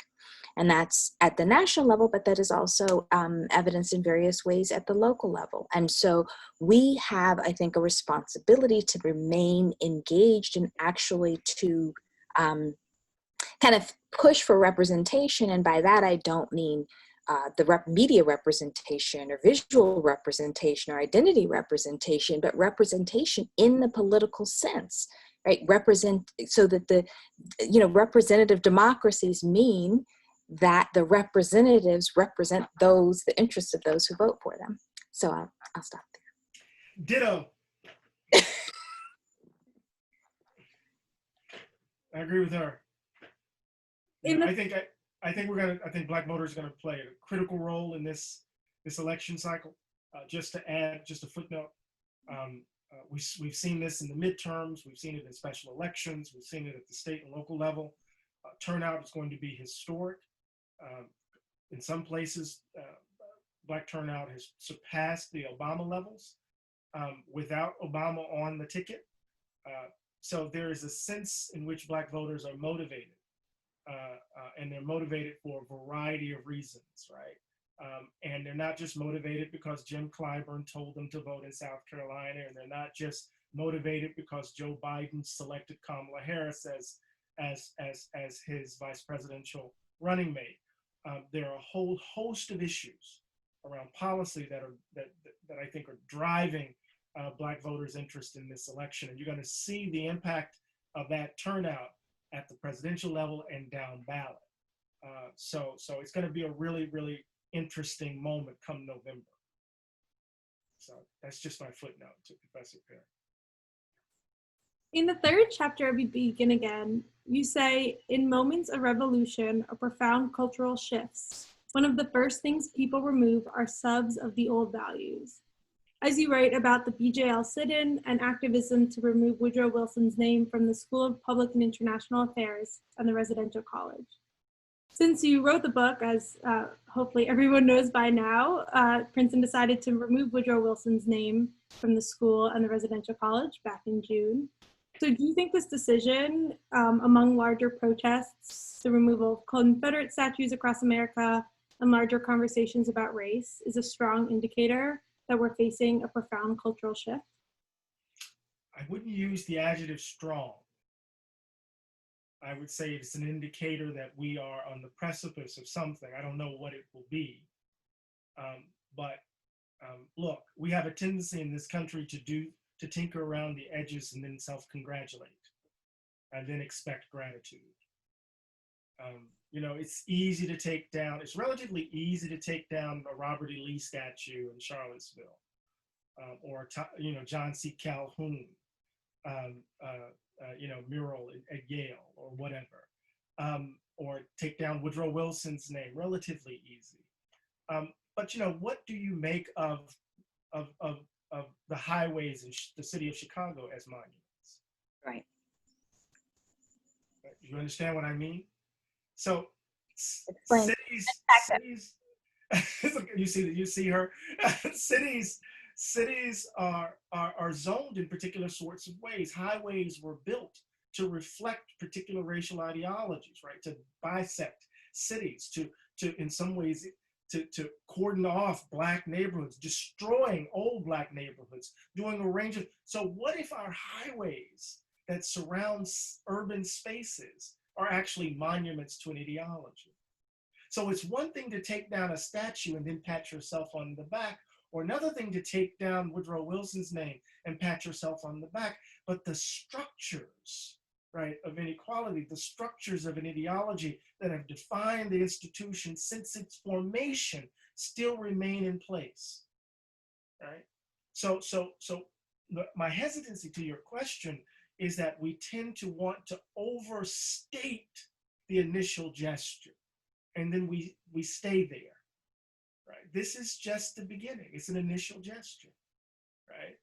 Speaker 4: And that's at the national level, but that is also evidenced in various ways at the local level. And so we have, I think, a responsibility to remain engaged and actually to kind of push for representation. And by that, I don't mean the media representation or visual representation or identity representation, but representation in the political sense, right? So that representative democracies mean that the representatives represent the interests of those who vote for them. So I'll stop there.
Speaker 3: Ditto. I agree with her. I think Black voters are gonna play a critical role in this election cycle. Just to add, just a footnote, we've seen this in the midterms, we've seen it in special elections, we've seen it at the state and local level. Turnout is going to be historic. In some places, Black turnout has surpassed the Obama levels without Obama on the ticket. So there is a sense in which Black voters are motivated, and they're motivated for a variety of reasons, right? And they're not just motivated because Jim Clyburn told them to vote in South Carolina, and they're not just motivated because Joe Biden selected Kamala Harris as his vice presidential running mate. There are a whole host of issues around policy that I think are driving Black voters' interest in this election, and you're going to see the impact of that turnout at the presidential level and down ballot. So it's going to be a really, really interesting moment come November. So that's just my footnote to Professor Perry.
Speaker 2: In the third chapter of We Begin Again, you say, in moments of revolution or profound cultural shifts, one of the first things people remove are subs of the old values. As you write about the BJL sit-in and activism to remove Woodrow Wilson's name from the School of Public and International Affairs and the residential college. Since you wrote the book, as hopefully everyone knows by now, Princeton decided to remove Woodrow Wilson's name from the school and the residential college back in June. So do you think this decision, among larger protests, the removal of Confederate statues across America, and larger conversations about race, is a strong indicator that we're facing a profound cultural shift?
Speaker 3: I wouldn't use the adjective strong. I would say it's an indicator that we are on the precipice of something. I don't know what it will be. But look, we have a tendency in this country to tinker around the edges and then self-congratulate and then expect gratitude. You know, it's easy to take down, it's relatively easy to take down a Robert E. Lee statue in Charlottesville, or, you know, John C. Calhoun, you know, mural at Yale or whatever, or take down Woodrow Wilson's name, relatively easy. But, you know, what do you make of the highways in the city of Chicago as monuments?
Speaker 4: Right.
Speaker 3: You understand what I mean? So
Speaker 4: Explain.
Speaker 3: cities, you see her, cities are zoned in particular sorts of ways. Highways were built to reflect particular racial ideologies, right? To bisect cities, to in some ways, to cordon off Black neighborhoods, destroying old Black neighborhoods, doing a range of, so what if our highways that surround urban spaces are actually monuments to an ideology? So it's one thing to take down a statue and then pat yourself on the back, or another thing to take down Woodrow Wilson's name and pat yourself on the back. But the structures, right, of inequality, the structures of an ideology that have defined the institution since its formation still remain in place, right? So my hesitancy to your question is that we tend to want to overstate the initial gesture, and then we stay there, right? This is just the beginning. It's an initial gesture, right?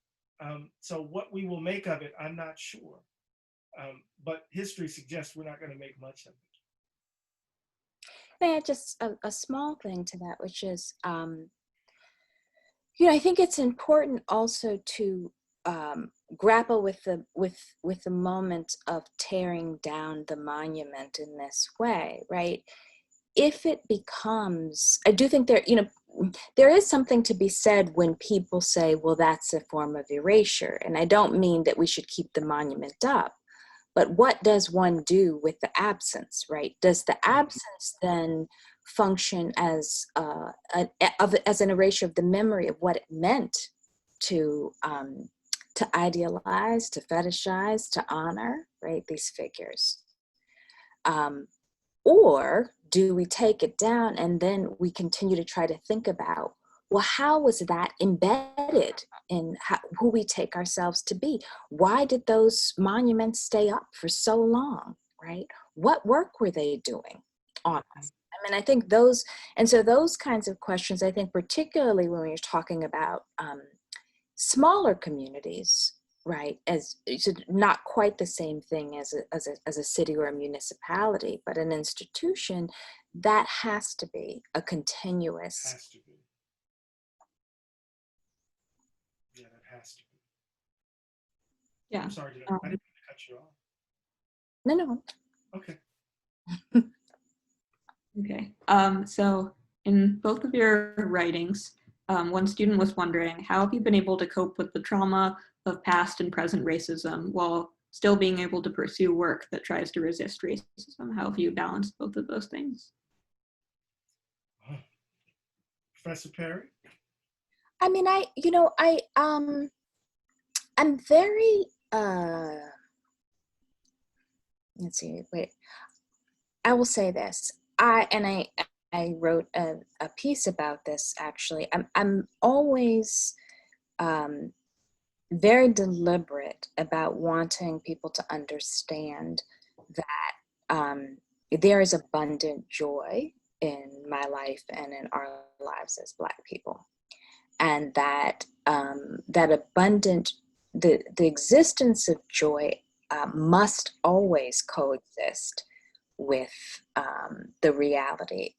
Speaker 3: So what we will make of it, I'm not sure. But history suggests we're not going to make much of it.
Speaker 4: May I just a small thing to that, which is, you know, I think it's important also to grapple with the moment of tearing down the monument in this way, right? If it becomes, I do think there, you know, there is something to be said when people say, well, that's a form of erasure. And I don't mean that we should keep the monument up, but what does one do with the absence, right? Does the absence then function as an erasure of the memory of what it meant to idealize, to fetishize, to honor, right, these figures? Or do we take it down and then we continue to try to think about, well, how was that embedded in who we take ourselves to be? Why did those monuments stay up for so long, right? What work were they doing on us? I mean, I think those, and so those kinds of questions, I think particularly when you're talking about smaller communities, right, as it's not quite the same thing as a city or a municipality, but an institution, that has to be a continuous.
Speaker 3: Has to be. Yeah, that has to be.
Speaker 5: Yeah.
Speaker 3: I'm sorry, I didn't mean to cut you off.
Speaker 4: No.
Speaker 3: Okay.
Speaker 5: Okay. So in both of your writings, one student was wondering, how have you been able to cope with the trauma of past and present racism while still being able to pursue work that tries to resist racism? How have you balanced both of those things?
Speaker 3: Professor Perry?
Speaker 4: I mean, I'm very, let's see, wait, I will say this. I wrote a piece about this, actually. I'm always very deliberate about wanting people to understand that there is abundant joy in my life and in our lives as Black people. And that the existence of joy must always coexist with the reality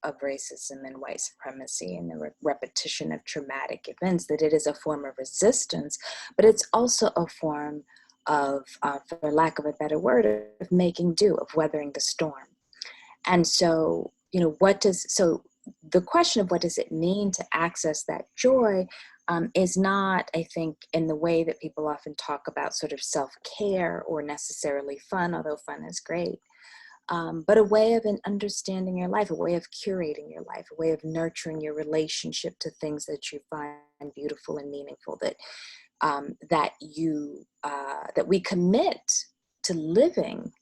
Speaker 4: of racism and white supremacy and the repetition of traumatic events, that it is a form of resistance, but it's also a form of, for lack of a better word, of making do, of weathering the storm. And so, you know, so the question of what does it mean to access that joy is not, I think, in the way that people often talk about sort of self-care or necessarily fun, although fun is great, but a way of understanding your life, a way of curating your life, a way of nurturing your relationship to things that you find beautiful and meaningful, that that we commit to living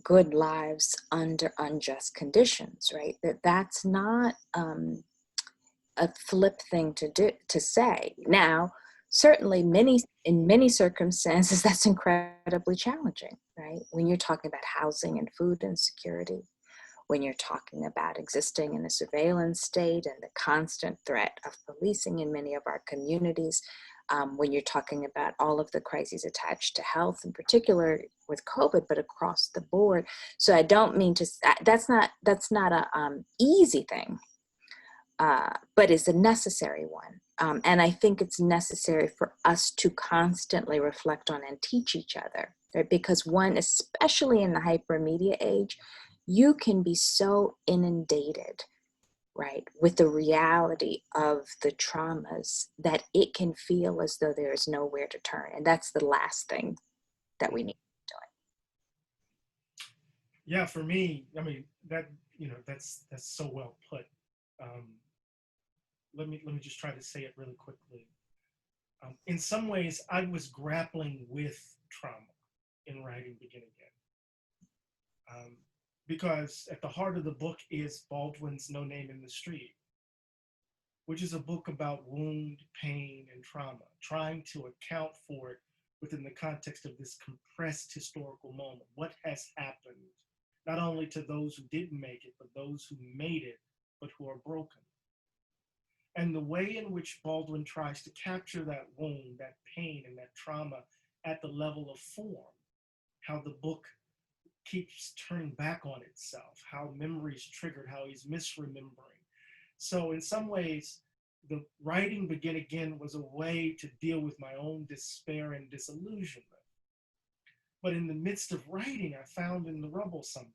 Speaker 4: good lives under unjust conditions, right? That's not a flip thing to say. Now, certainly in many circumstances, that's incredibly challenging, right? When you're talking about housing and food insecurity, when you're talking about existing in a surveillance state and the constant threat of policing in many of our communities, when you're talking about all of the crises attached to health, in particular with COVID, but across the board. So I don't mean to, that's not a easy thing, but it's a necessary one. And I think it's necessary for us to constantly reflect on and teach each other, right? Because one, especially in the hypermedia age, you can be so inundated, right, with the reality of the traumas that it can feel as though there is nowhere to turn. And that's the last thing that we need to do.
Speaker 3: Yeah, for me, I mean, that's so well put. Let me just try to say it really quickly. In some ways, I was grappling with trauma in writing Begin Again. Because at the heart of the book is Baldwin's No Name in the Street, which is a book about wound, pain, and trauma, trying to account for it within the context of this compressed historical moment. What has happened, not only to those who didn't make it, but those who made it, but who are broken. And the way in which Baldwin tries to capture that wound, that pain, and that trauma at the level of form, how the book keeps turning back on itself, how memories triggered, how he's misremembering. So in some ways, the writing Begin Again was a way to deal with my own despair and disillusionment. But in the midst of writing, I found in the rubble something,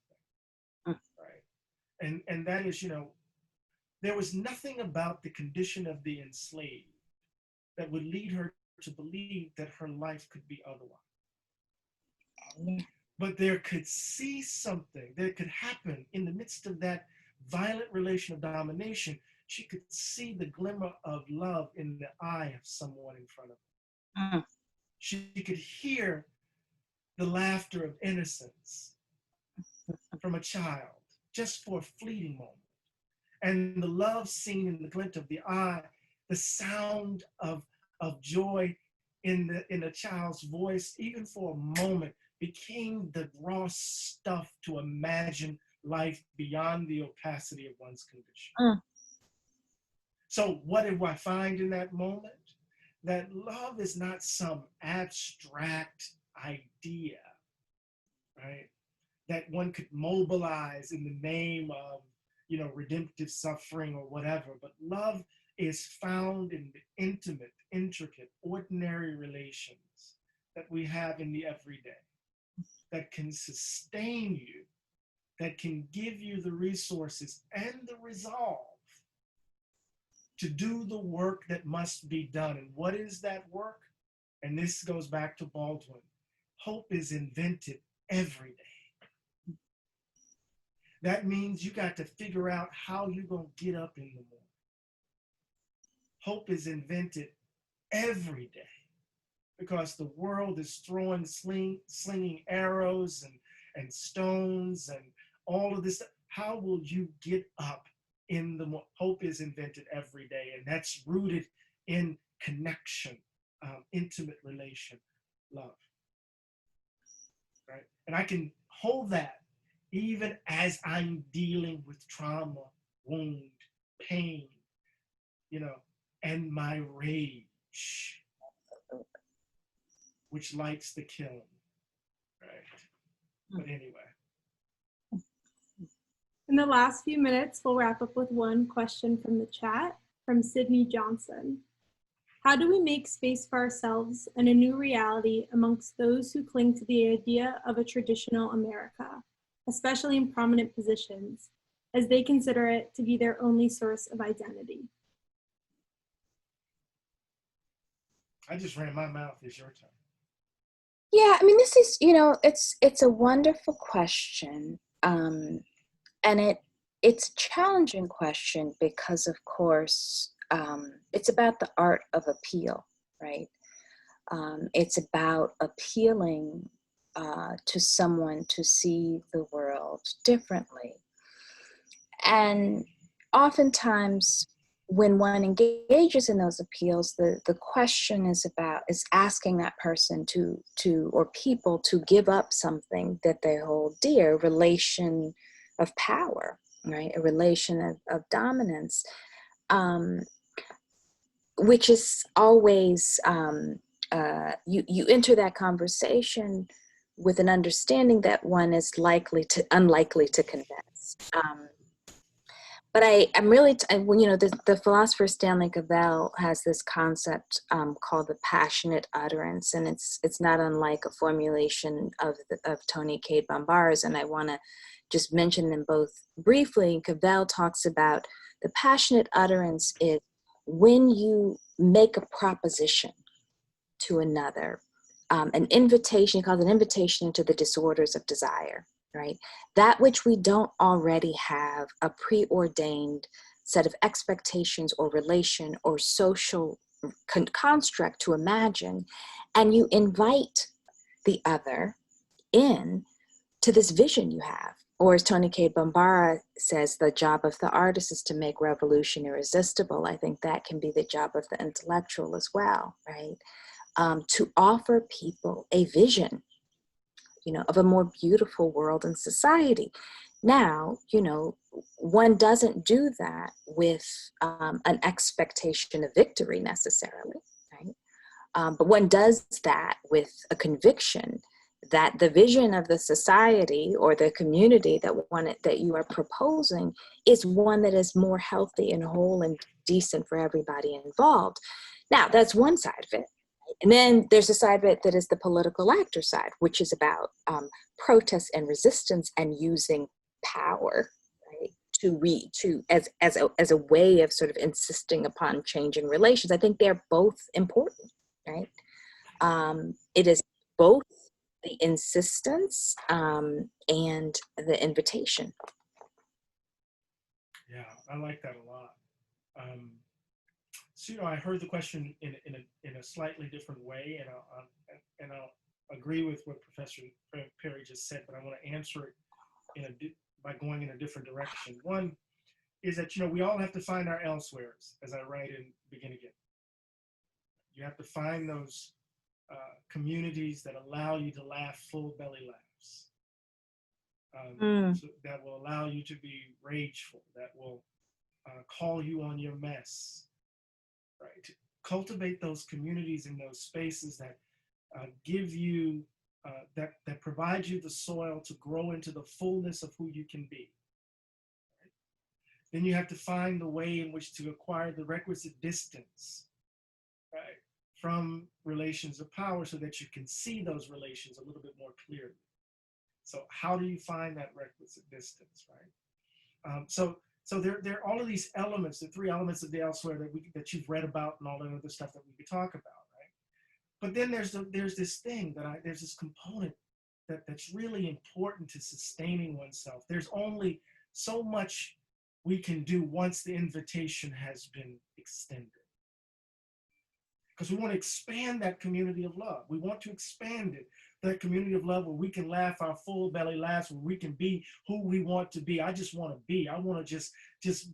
Speaker 3: right? And that is, there was nothing about the condition of the enslaved that would lead her to believe that her life could be otherwise. But there could see something that could happen in the midst of that violent relation of domination. She could see the glimmer of love in the eye of someone in front of her. She could hear the laughter of innocence from a child, just for a fleeting moment. And the love seen in the glint of the eye, the sound of joy in a child's voice, even for a moment, became the raw stuff to imagine life beyond the opacity of one's condition. So what do I find in that moment? That love is not some abstract idea, right? That one could mobilize in the name of, redemptive suffering or whatever, but love is found in the intimate, intricate, ordinary relations that we have in the everyday, that can sustain you, that can give you the resources and the resolve to do the work that must be done. And what is that work? And this goes back to Baldwin. Hope is invented every day. That means you got to figure out how you're going to get up in the morning. Hope is invented every day because the world is throwing, slinging arrows and stones and all of this. How will you get up in the morning? Hope is invented every day, and that's rooted in connection, intimate relation, love, right? And I can hold that even as I'm dealing with trauma, wound, pain, and my rage, which lights the kiln, right? But anyway.
Speaker 2: In the last few minutes, we'll wrap up with one question from the chat from Sydney Johnson. How do we make space for ourselves and a new reality amongst those who cling to the idea of a traditional America, especially in prominent positions, as they consider it to be their only source of identity?
Speaker 3: I just ran my mouth. It's your turn.
Speaker 4: Yeah, I mean, this is, it's a wonderful question. And it's a challenging question because, of course, it's about the art of appeal, right? It's about appealing to someone to see the world differently. And oftentimes, when one engages in those appeals, the question is asking that person or people to give up something that they hold dear, a relation of power, right? A relation of dominance, which is always, you enter that conversation with an understanding that one is unlikely to convince. But I'm really, the philosopher Stanley Cavell has this concept called the passionate utterance, and it's not unlike a formulation of Tony Cade Bambara's, and I want to just mention them both briefly. Cavell talks about the passionate utterance is when you make a proposition to another, an invitation, he calls it an invitation into the disorders of desire, right? That which we don't already have a preordained set of expectations or relation or social construct to imagine, and you invite the other in to this vision you have. Or as Tony Cade Bambara says, the job of the artist is to make revolution irresistible. I think that can be the job of the intellectual as well, right? To offer people a vision, of a more beautiful world and society. Now, one doesn't do that with an expectation of victory necessarily, right? But one does that with a conviction that the vision of the society or the community that you are proposing is one that is more healthy and whole and decent for everybody involved. Now, that's one side of it. And then there's a side of it that is the political actor side, which is about protest and resistance and using power, right, as a way of sort of insisting upon changing relations. I think they're both important, right? It is both the insistence and the invitation.
Speaker 3: Yeah, I like that a lot. So, I heard the question in a slightly different way, and I'll agree with what Professor Perry just said, but I want to answer it by going in a different direction. One is that, we all have to find our elsewheres, as I write in Begin Again. You have to find those communities that allow you to laugh full belly laughs, so that will allow you to be rageful, that will call you on your mess. Right. Cultivate those communities in those spaces that give you, that provide you the soil to grow into the fullness of who you can be. Right? Then you have to find the way in which to acquire the requisite distance, right, from relations of power so that you can see those relations a little bit more clearly. So how do you find that requisite distance, right? So there are all of these elements, the three elements of the elsewhere that you've read about and all that other stuff that we could talk about, right? But then there's this thing there's this component that's really important to sustaining oneself. There's only so much we can do once the invitation has been extended. Because we want to expand that community of love. We want to expand it, that community of love where we can laugh our full belly laughs, where we can be who we want to be. I just want to be. I want to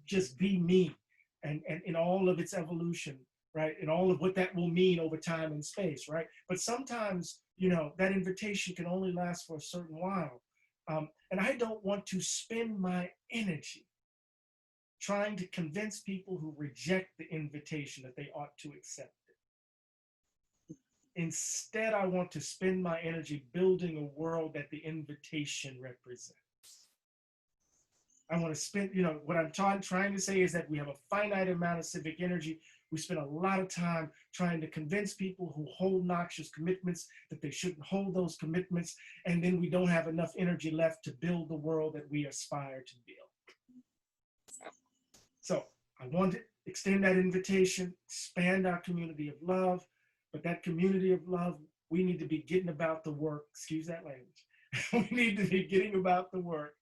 Speaker 3: just be me, and in all of its evolution, right? And all of what that will mean over time and space, right? But sometimes, that invitation can only last for a certain while. And I don't want to spend my energy trying to convince people who reject the invitation that they ought to accept. Instead, I want to spend my energy building a world that the invitation represents. I want to spend, what I'm trying to say is that we have a finite amount of civic energy. We spend a lot of time trying to convince people who hold noxious commitments that they shouldn't hold those commitments, and then we don't have enough energy left to build the world that we aspire to build. So I want to extend that invitation, expand our community of love, But that community of love, we need to be getting about the work, excuse that language. We need to be getting about the work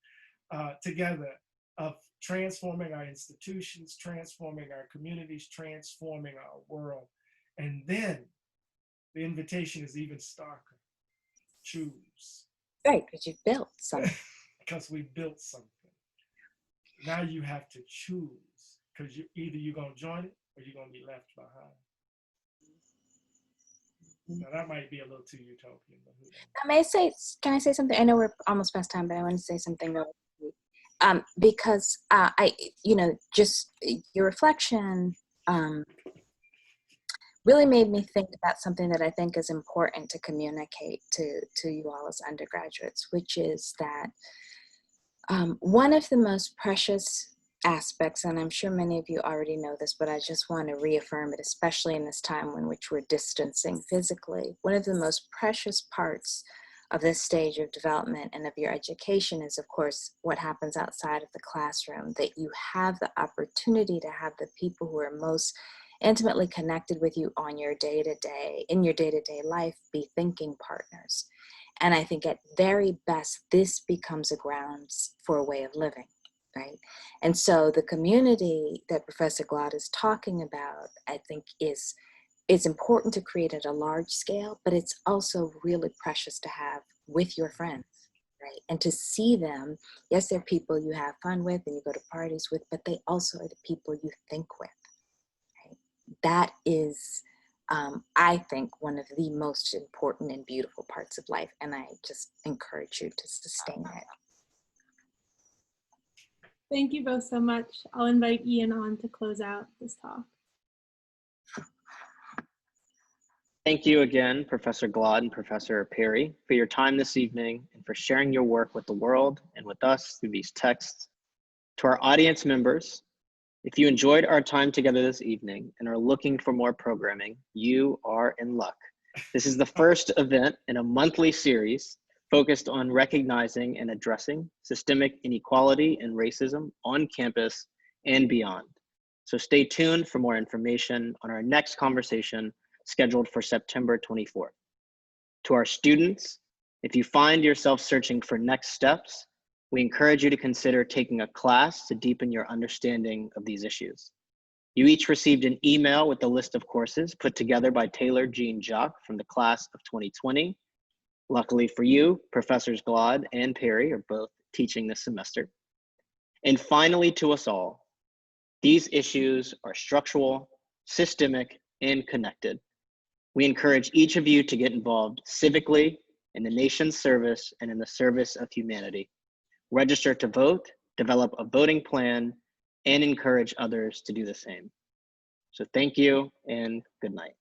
Speaker 3: together of transforming our institutions, transforming our communities, transforming our world. And then the invitation is even starker. Choose.
Speaker 4: Right, because you built something.
Speaker 3: Because we built something. Now you have to choose, because either you're going to join it or you're going to be left behind. Now that might be a little too utopian, but who knows?
Speaker 4: Can I say something? I know we're almost past time, but I want to say something really quickly. Because just your reflection really made me think about something that I think is important to communicate to you all as undergraduates, which is that one of the most precious aspects, and I'm sure many of you already know this, but I just want to reaffirm it, especially in this time in which we're distancing physically. One of the most precious parts of this stage of development and of your education is, of course, what happens outside of the classroom, that you have the opportunity to have the people who are most intimately connected with you on your day-to-day, in your day-to-day life, be thinking partners. And I think at very best, this becomes a grounds for a way of living, right? And so the community that Professor Glaude is talking about, I think is important to create at a large scale, but it's also really precious to have with your friends, right? And to see them, yes, they're people you have fun with and you go to parties with, but they also are the people you think with, right? That is, I think, one of the most important and beautiful parts of life, and I just encourage you to sustain it.
Speaker 2: Thank you both so much. I'll invite Ian on to close out this talk.
Speaker 1: Thank you again, Professor Glaude and Professor Perry, for your time this evening and for sharing your work with the world and with us through these texts. To our audience members, if you enjoyed our time together this evening and are looking for more programming, you are in luck. This is the first event in a monthly series focused on recognizing and addressing systemic inequality and racism on campus and beyond. So stay tuned for more information on our next conversation scheduled for September 24th. To our students, if you find yourself searching for next steps, we encourage you to consider taking a class to deepen your understanding of these issues. You each received an email with a list of courses put together by Taylor Jean Jacques from the class of 2020. Luckily for you, Professors Glaude and Perry are both teaching this semester. And finally, to us all, these issues are structural, systemic, and connected. We encourage each of you to get involved civically in the nation's service and in the service of humanity. Register to vote, develop a voting plan, and encourage others to do the same. So thank you and good night.